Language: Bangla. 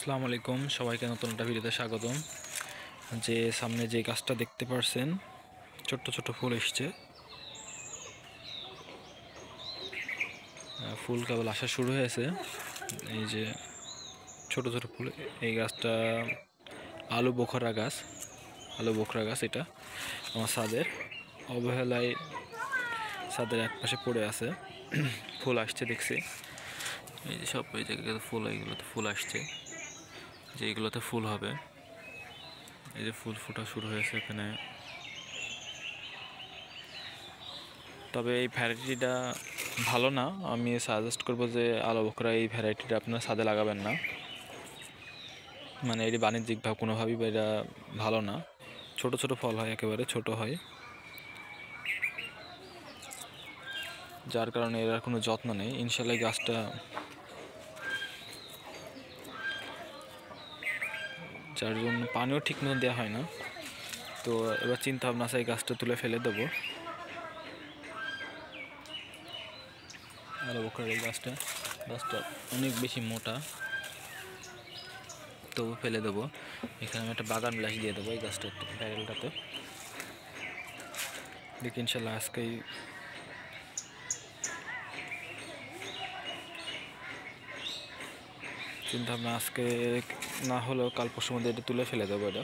আসসালামু আলাইকুম, সবাইকে নতুন একটা ভিডিওতে স্বাগতম। যে সামনে যে গাছটা দেখতে পারছেন, ছোট্ট ছোট্ট ফুল এসছে। ফুল কেবল আসা শুরু হয়েছে। এই যে ছোট ছোট ফুল। এই গাছটা আলু বোখরা গাছ। এটা আমার ছাদের অবহেলায় ছাদের এক পাশে পড়ে আছে। ফুল আসছে দেখছি। এই যে সব এই জায়গায় ফুল, এইগুলোতে ফুল আসছে, যে এইগুলোতে ফুল হবে। এই যে ফুল ফোটা শুরু হয়েছে এখানে। তবে এই ভ্যারাইটিটা ভালো না। আমি সাজেস্ট করবো যে আলো বখরা এই ভ্যারাইটিটা আপনারা ছাদে লাগাবেন না। মানে এটি বাণিজ্যিকভাবে কোনোভাবেই এটা ভালো না। ছোট ছোট ফল হয়, একেবারে ছোট হয়, যার কারণে এর কোনো যত্ন নেই। ইনশাল্লাহ গাছটা যার জন্য পানিও ঠিক মতো দেওয়া হয় না। তো এবার চিন্তা ভাবনা আছে এই গাছটা তুলে ফেলে দেবো। আলো বখরার এই গাছটা অনেক বেশি মোটা, তবু ফেলে দেবো। এখানে আমি একটা বাগান বিলাস দিয়ে দেবো এই গাছটা ব্যারেলটাতে। দেখি ইনশাল্লাহ আজকেই চিন্তা ভাবনা, আজকে না হলেও কাল পরশুর মধ্যে এটা তুলে ফেলে দেবো এটা।